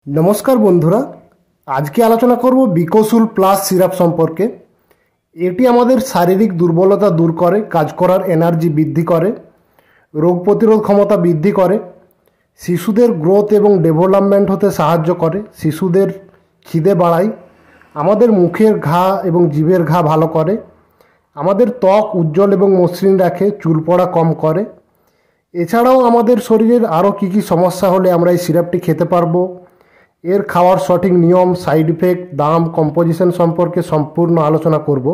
নমস্কার বন্ধুরা, আজকে আলোচনা করব বিকোসুল প্লাস সিরাপ সম্পর্কে। এটি আমাদের শারীরিক দুর্বলতা দূর করে, কাজ করার এনার্জি বৃদ্ধি করে, রোগ প্রতিরোধ ক্ষমতা বৃদ্ধি করে, শিশুদের গ্রোথ এবং ডেভেলপমেন্ট হতে সাহায্য করে, শিশুদের খিদে বাড়ায়, আমাদের মুখের ঘা এবং জিভের ঘা ভালো করে, আমাদের ত্বক উজ্জ্বল এবং মসৃণ রাখে, চুল পড়া কম করে। এছাড়াও আমাদের শরীরের আরও কী কী সমস্যা হলে আমরা এই সিরাপটি খেতে পারবো, এর খাওয়ার সঠিক নিয়ম, সাইড ইফেক্ট, দাম, কম্পোজিশন সম্পর্কে সম্পূর্ণ আলোচনা করব।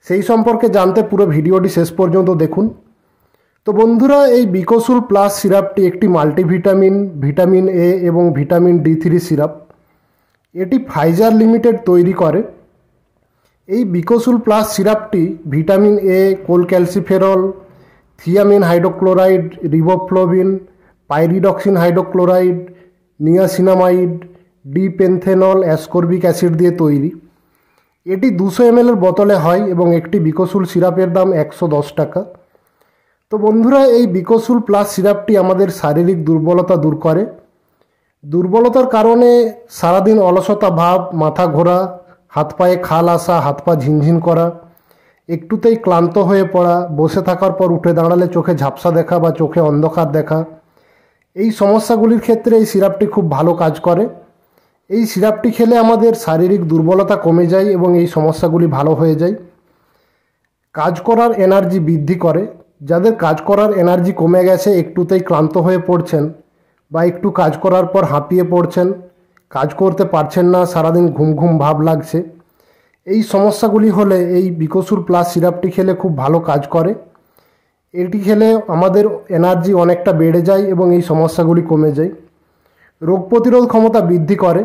সেই সম্পর্কে জানতে পুরো ভিডিওটি শেষ পর্যন্ত দেখুন। তো বন্ধুরা, এই বিকোসুল প্লাস সিরাপটি একটি মাল্টিভিটামিন, ভিটামিন এ এবং ভিটামিন D3 সিরাপ। এটি ফাইজার লিমিটেড তৈরি করে। এই বিকোসুল প্লাস সিরাপটি vitamin A, cholecalciferol, thiamine hydrochloride, riboflavin, pyridoxine hydrochloride, niacinamide, dexpanthenol, ascorbic acid দিয়ে তৈরি। এটি 200 ml এর বোতলে হয় এবং একটি বিকোসুল সিরাপের দাম 110 টাকা। তো বন্ধুরা, এই বিকোসুল প্লাস সিরাপটি আমাদের শারীরিক দুর্বলতা দূর করে। দুর্বলতার কারণে সারাদিন অলসতা ভাব, মাথা ঘোরা, হাত পায়ে খাল আসা, হাত পা ঝিনঝিন করা, একটুতেই ক্লান্ত হয়ে পড়া, বসে থাকার পর উঠে দাঁড়ালে চোখে ঝাপসা দেখা বা চোখে অন্ধকার দেখা, এই সমস্যাগুলির ক্ষেত্রে এই সিরাপটি খুব ভালো কাজ করে। এই সিরাপটি খেলে আমাদের শারীরিক দুর্বলতা কমে যায় এবং এই সমস্যাগুলি ভালো হয়ে যায়। কাজ করার এনার্জি বৃদ্ধি করে। যাদের কাজ করার এনার্জি কমে গেছে, একটুতেই ক্লান্ত হয়ে পড়ছেন বা একটু কাজ করার পর হাঁপিয়ে পড়ছেন, কাজ করতে পারছেন না, সারাদিন ঘুম ঘুম ভাব লাগছে, এই সমস্যাগুলি হলে এই বিকোসুল প্লাস সিরাপটি খেলে খুব ভালো কাজ করে। এটি খেলে আমাদের এনার্জি অনেকটা বেড়ে যায় এবং এই সমস্যাগুলি কমে যায়। রোগ প্রতিরোধ ক্ষমতা বৃদ্ধি করে।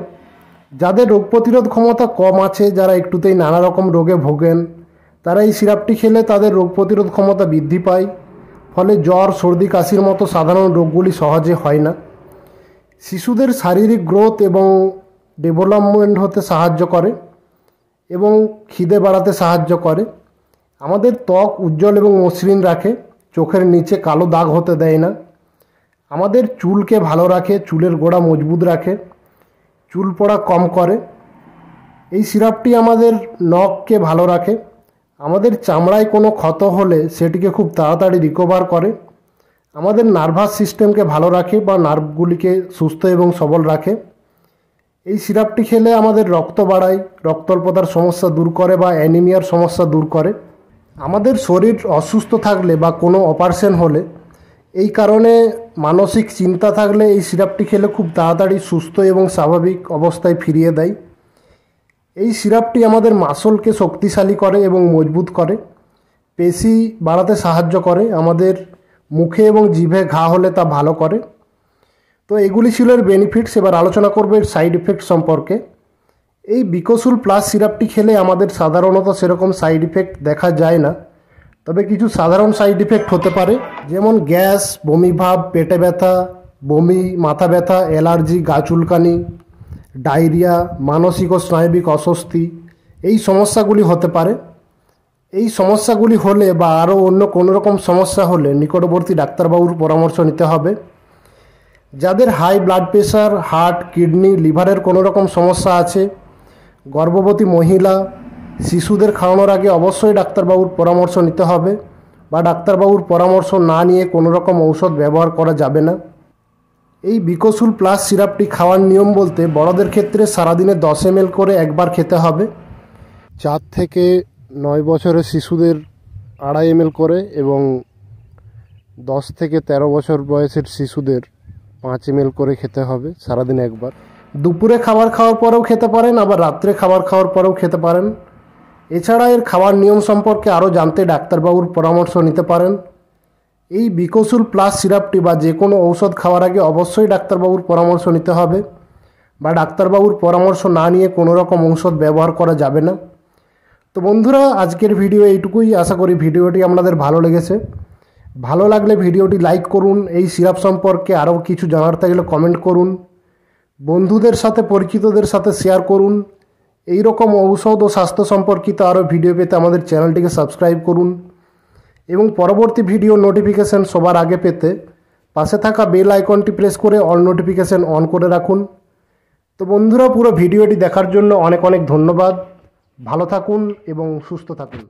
যাদের রোগ প্রতিরোধ ক্ষমতা কম আছে, যারা একটুতেই নানা রকম রোগে ভোগেন, তারা এই সিরাপটি খেলে তাদের রোগ প্রতিরোধ ক্ষমতা বৃদ্ধি পায়। ফলে জ্বর, সর্দি, কাশির মতো সাধারণ রোগগুলি সহজে হয় না। শিশুদের শারীরিক গ্রোথ এবং ডেভেলপমেন্ট হতে সাহায্য করে এবং খিদে বাড়াতে সাহায্য করে। আমাদের ত্বক উজ্জ্বল এবং মসৃণ রাখে, চোখের নিচে কালো দাগ হতে দেয় না। আমাদের চুলকে ভালো রাখে, চুলের গোড়া মজবুত রাখে, চুল পড়া কম করে। এই সিরাপটি আমাদের নখকে ভালো রাখে। আমাদের চামড়ায় কোনো ক্ষত হলে সেটিকে খুব তাড়াতাড়ি রিকভার করে। আমাদের নার্ভাস সিস্টেমকে ভালো রাখে বা নার্ভগুলিকে সুস্থ এবং সবল রাখে। এই সিরাপটি খেলে আমাদের রক্ত বাড়ায়, রক্তল্পতার সমস্যা দূর করে বা অ্যানিমিয়ার সমস্যা দূর করে। আমাদের শরীর অসুস্থ থাকলে বা কোনো অপারেশন হলে, এই কারণে মানসিক চিন্তা থাকলে এই সিরাপটি খেলে খুব তাড়াতাড়ি সুস্থ এবং স্বাভাবিক অবস্থায় ফিরিয়ে দেয়। এই সিরাপটি আমাদের মাসলকে শক্তিশালী করে এবং মজবুত করে, পেশি বাড়াতে সাহায্য করে, আমাদের মুখে এবং জিভে ঘা হলে তা ভালো করে। তো এগুলি ছিল এর বেনিফিটস। এবার আলোচনা করব এর সাইড ইফেক্ট সম্পর্কে। এই বিকোসুল প্লাস সিরাপটি খেলে আমাদের সাধারণত সেরকম সাইড ইফেক্ট দেখা যায় না, তবে কিছু সাধারণ সাইড ইফেক্ট হতে পারে, যেমন গ্যাস, বমি ভাব, পেটে ব্যথা, বমি, মাথা ব্যথা, অ্যালার্জি, গা চুলকানি, ডায়রিয়া, মানসিক ও স্নায়বিক অস্বস্তি, এই সমস্যাগুলি হতে পারে। এই সমস্যাগুলি হলে বা আরও অন্য কোনো রকম সমস্যা হলে নিকটবর্তী ডাক্তারবাবুর পরামর্শ নিতে হবে। যাদের high blood pressure, heart, kidney, লিভারের কোনো রকম সমস্যা আছে, গর্ভবতী মহিলা, শিশুদের খাওয়ানোর আগে অবশ্যই ডাক্তারবাবুর পরামর্শ নিতে হবে বা ডাক্তারবাবুর পরামর্শ না নিয়ে কোনো রকম ঔষধ ব্যবহার করা যাবে না। এই বিকোসুল প্লাস সিরাপটি খাওয়ার নিয়ম বলতে, বড়দের ক্ষেত্রে সারাদিনে 10 ml করে একবার খেতে হবে। 4 থেকে 9 বছরের শিশুদের 2.5 ml করে এবং 10 থেকে 13 বছর বয়সের শিশুদের 5 ml করে খেতে হবে সারাদিন একবার। দুপুরে খাবার খাওয়ার পরেও খেতে পারেন, আবার রাত্রে খাবার খাওয়ার পরেও খেতে পারেন। এছাড়া এর খাওয়ার নিয়ম সম্পর্কে আরও জানতে ডাক্তারবাবুর পরামর্শ নিতে পারেন। এই বিকোসুল প্লাস সিরাপটি বা যে কোনো ঔষধ খাওয়ার আগে অবশ্যই ডাক্তারবাবুর পরামর্শ নিতে হবে বা ডাক্তারবাবুর পরামর্শ না নিয়ে কোনো রকম ঔষধ ব্যবহার করা যাবে না। তো বন্ধুরা, আজকের ভিডিও এইটুকুই। আশা করি ভিডিওটি আপনাদের ভালো লেগেছে। ভালো লাগলে ভিডিওটি লাইক করুন। এই সিরাপ সম্পর্কে আরও কিছু জানার থাকলে কমেন্ট করুন। বন্ধুদের সাথে, পরিচিতদের সাথে শেয়ার করুন। এই রকম ঔষধ ও স্বাস্থ্য সম্পর্কিত আরও ভিডিও পেতে আমাদের চ্যানেলটিকে সাবস্ক্রাইব করুন এবং পরবর্তী ভিডিও নোটিফিকেশান সবার আগে পেতে পাশে থাকা বেল আইকনটি প্রেস করে অল নোটিফিকেশান অন করে রাখুন। তো বন্ধুরা, পুরো ভিডিওটি দেখার জন্য অনেক অনেক ধন্যবাদ। ভালো থাকুন এবং সুস্থ থাকুন।